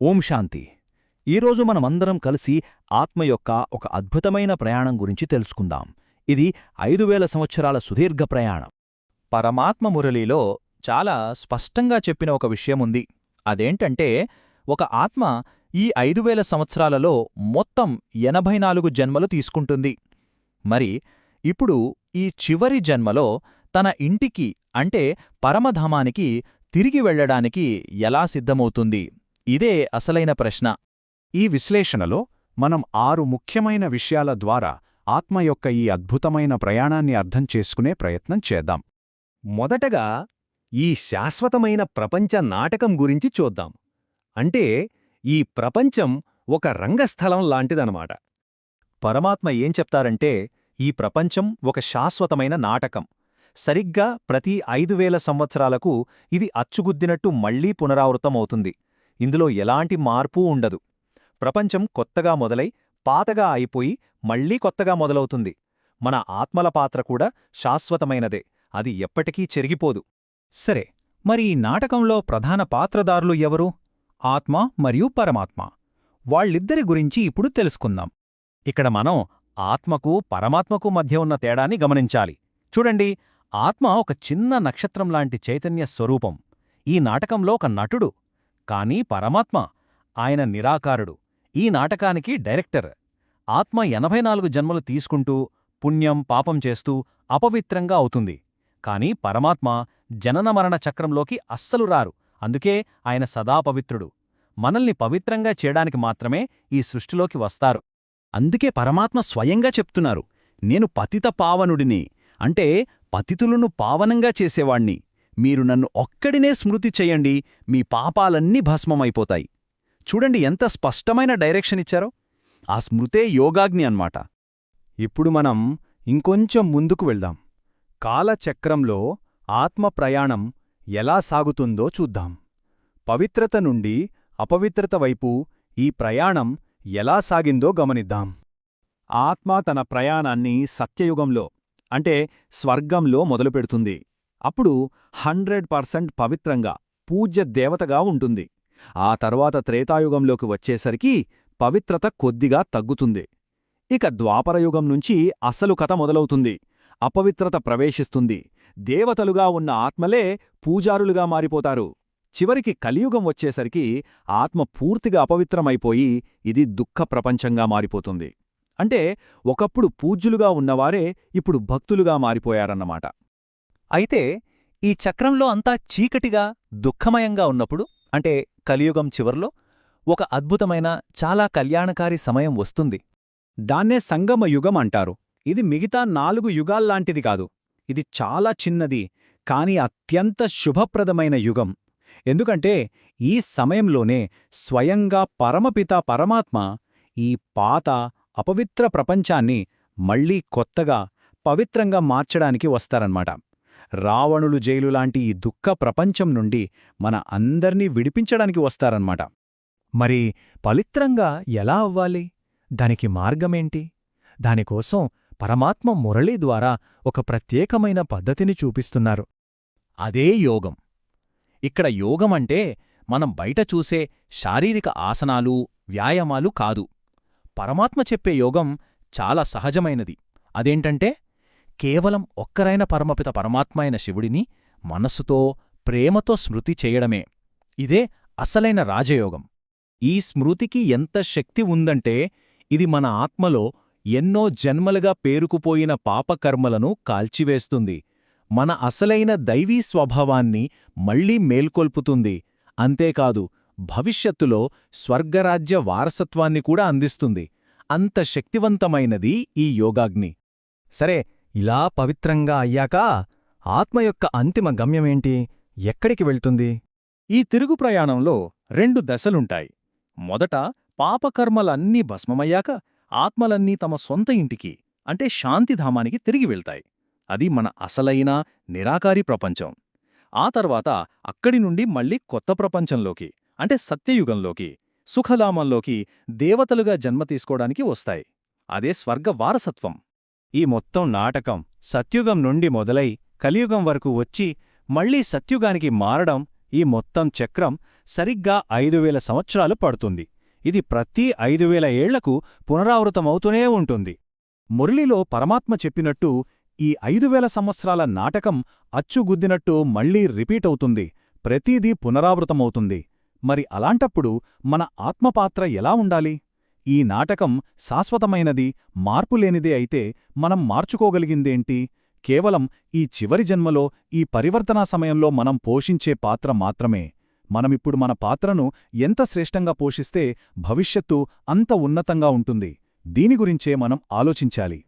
ఓం శాంతి. ఈరోజు మనమందరం కలిసి ఆత్మ యొక్క ఒక అద్భుతమైన ప్రయాణం గురించి తెలుసుకుందాం. ఇది 5000 సంవత్సరాల సుదీర్ఘ ప్రయాణం. పరమాత్మ మురళిలో చాలా స్పష్టంగా చెప్పిన ఒక విషయముంది. అదేంటంటే, ఒక ఆత్మ ఈ 5000 సంవత్సరాలలో మొత్తం 84 జన్మలు తీసుకుంటుంది. మరి ఇప్పుడు ఈ చివరి జన్మలో తన ఇంటికి అంటే పరమధామానికి తిరిగి వెళ్లడానికి ఎలా సిద్ధమవుతుంది? ఇదే అసలైన ప్రశ్న. ఈ విశ్లేషణలో మనం 6 ముఖ్యమైన విషయాల ద్వారా ఆత్మ యొక్క ఈ అద్భుతమైన ప్రయాణాన్ని అర్థం చేసుకునే ప్రయత్నం చేద్దాం. మొదటగా ఈ శాశ్వతమైన ప్రపంచ నాటకం గురించి చూద్దాం. అంటే ఈ ప్రపంచం ఒక రంగస్థలం లాంటిదనమాట. పరమాత్మ ఏం చెప్తారంటే, ఈ ప్రపంచం ఒక శాశ్వతమైన నాటకం. సరిగ్గా ప్రతి 5000 సంవత్సరాలకు ఇది అచ్చుగుద్దినట్టు మళ్లీ పునరావృతమవుతుంది. ఇందులో ఎలాంటి మార్పూ ఉండదు. ప్రపంచం కొత్తగా మొదలై పాతగా అయిపోయి మళ్లీ కొత్తగా మొదలవుతుంది. మన ఆత్మల పాత్ర కూడా శాశ్వతమైనదే. అది ఎప్పటికీ చెరిగిపోదు. సరే, మరి ఈ నాటకంలో ప్రధాన పాత్రదారులు ఎవరు? ఆత్మ మరియు పరమాత్మ. వాళ్ళిద్దరి గురించి ఇప్పుడు తెలుసుకుందాం. ఇక్కడ మనం ఆత్మకు పరమాత్మకు మధ్య ఉన్న తేడాని గమనించాలి. చూడండి, ఆత్మ ఒక చిన్న నక్షత్రంలాంటి చైతన్య స్వరూపం. ఈ నాటకంలో ఒక నటుడు. కానీ పరమాత్మ, ఆయన నిరాకారుడు. ఈ నాటకానికి డైరెక్టర్. ఆత్మ 84 జన్మలు తీసుకుంటూ పుణ్యం పాపం చేస్తూ అపవిత్రంగా అవుతుంది. కాని పరమాత్మ జననమరణ చక్రంలోకి అస్సలు రారు. అందుకే ఆయన సదా పవిత్రుడు. మనల్ని పవిత్రంగా చేయడానికి మాత్రమే ఈ సృష్టిలోకి వస్తారు. అందుకే పరమాత్మ స్వయంగా చెప్తున్నారు, నేను పతిత పావనుడిని, అంటే పతితులను పావనంగా చేసేవాణ్ణి. మీరు నన్ను ఒక్కడినే స్మృతి చెయ్యండి, మీ పాపాలన్నీ భస్మమైపోతాయి. చూడండి ఎంత స్పష్టమైన డైరెక్షన్ ఇచ్చారో. ఆ స్మృతే యోగాగ్ని అన్మాట. ఇప్పుడు మనం ఇంకొంచెం ముందుకు వెళ్దాం. కాలచక్రంలో ఆత్మ ప్రయాణం ఎలా సాగుతుందో చూద్దాం. పవిత్రత నుండి అపవిత్రత వైపు ఈ ప్రయాణం ఎలా సాగిందో గమనిద్దాం. ఆత్మ తన ప్రయాణాన్ని సత్యయుగంలో అంటే స్వర్గంలో మొదలుపెడుతుంది. అప్పుడు 100% పవిత్రంగా పూజ్య దేవతగా ఉంటుంది. ఆ తర్వాత త్రేతాయుగంలోకి వచ్చేసరికి పవిత్రత కొద్దిగా తగ్గుతుంది. ఇక ద్వాపరయుగం నుంచి అసలు కథ మొదలవుతుంది. అపవిత్రత ప్రవేశిస్తుంది. దేవతలుగా ఉన్న ఆత్మలే పూజారులుగా మారిపోతారు. చివరికి కలియుగం వచ్చేసరికి ఆత్మ పూర్తిగా అపవిత్రమైపోయి ఇది దుఃఖ ప్రపంచంగా మారిపోతుంది. అంటే ఒకప్పుడు పూజ్యులుగా ఉన్నవారే ఇప్పుడు భక్తులుగా మారిపోయారన్నమాట. అయితే ఈ చక్రంలో అంతా చీకటిగా దుఃఖమయంగా ఉన్నప్పుడు, అంటే కలియుగం చివర్లో ఒక అద్భుతమైన చాలా కళ్యాణకారి సమయం వస్తుంది. దాన్నే సంగమ యుగం అంటారు. ఇది మిగతా 4 యుగాల్లాంటిది కాదు. ఇది చాలా చిన్నది, కాని అత్యంత శుభప్రదమైన యుగం. ఎందుకంటే ఈ సమయంలోనే స్వయంగా పరమపిత పరమాత్మ ఈ పాత అపవిత్ర ప్రపంచాన్ని మళ్లీ కొత్తగా పవిత్రంగా మార్చడానికి వస్తారన్నమాట. రావణులు జైలులాంటి ఈ దుఃఖ ప్రపంచం నుండి మన అందర్నీ విడిపించడానికి వస్తారన్నమాట. మరి పవిత్రంగా ఎలా అవ్వాలి? దానికి మార్గమేంటి? దానికోసం పరమాత్మ మురళి ద్వారా ఒక ప్రత్యేకమైన పద్ధతిని చూపిస్తున్నారు. అదే యోగం. ఇక్కడ యోగమంటే మనం బయట చూసే శారీరక ఆసనాలు, వ్యాయామాలు కాదు. పరమాత్మ చెప్పే యోగం చాలా సహజమైనది. అదేంటంటే, కేవలం ఒక్కరైన పరమపిత పరమాత్మ అయిన శివుడిని మనస్సుతో ప్రేమతో స్మృతి చేయడమే. ఇదే అసలైన రాజయోగం. ఈ స్మృతికి ఎంత శక్తి ఉందంటే, ఇది మన ఆత్మలో ఎన్నో జన్మలుగా పేరుకుపోయిన పాపకర్మలను కాల్చివేస్తుంది. మన అసలైన దైవీ స్వభావాన్ని మళ్లీ మేల్కొల్పుతుంది. అంతేకాదు, భవిష్యత్తులో స్వర్గరాజ్య వారసత్వాన్ని కూడా అందిస్తుంది. అంత శక్తివంతమైనది ఈ యోగాగ్ని. సరే, ఇలా పవిత్రంగా అయ్యాక ఆత్మ యొక్క అంతిమ గమ్యమేంటి? ఎక్కడికి వెళ్తుంది? ఈ తిరుగు ప్రయాణంలో 2 దశలుంటాయి. మొదట పాపకర్మలన్నీ భస్మమయ్యాక ఆత్మలన్నీ తమ సొంత ఇంటికి అంటే శాంతిధామానికి తిరిగి వెళ్తాయి. అది మన అసలైన నిరాకారి ప్రపంచం. ఆ తర్వాత అక్కడి నుండి మళ్లీ కొత్త ప్రపంచంలోకి అంటే సత్యయుగంలోకి, సుఖధామంలోకి దేవతలుగా జన్మ తీసుకోవడానికి వస్తాయి. అదే స్వర్గ వారసత్వం. ఈ మొత్తం నాటకం సత్యుగం నుండి మొదలై కలియుగం వరకు వచ్చి మళ్లీ సత్యుగానికి మారడం ఈ మొత్తం చక్రం సరిగ్గా 5000 సంవత్సరాలు పడుతుంది. ఇది ప్రతి 5000 ఏళ్లకు పునరావృతమవుతూనే ఉంటుంది. మురళిలో పరమాత్మ చెప్పినట్టు ఈ 5000 సంవత్సరాల నాటకం అచ్చుగుద్దినట్టు మళ్లీ రిపీట్ అవుతుంది, ప్రతీదీ పునరావృతమవుతుంది. మరి అలాంటప్పుడు మన ఆత్మపాత్ర ఎలా ఉండాలి? ఈ నాటకం శాశ్వతమైనది, మార్పులేనిదే అయితే మనం మార్చుకోగలిగిందేంటి? కేవలం ఈ చివరి జన్మలో, ఈ పరివర్తనా సమయంలో మనం పోషించే పాత్ర మాత్రమే. మనమిప్పుడు మన పాత్రను ఎంత శ్రేష్టంగా పోషిస్తే భవిష్యత్తు అంత ఉన్నతంగా ఉంటుంది. దీని గురించే మనం ఆలోచించాలి.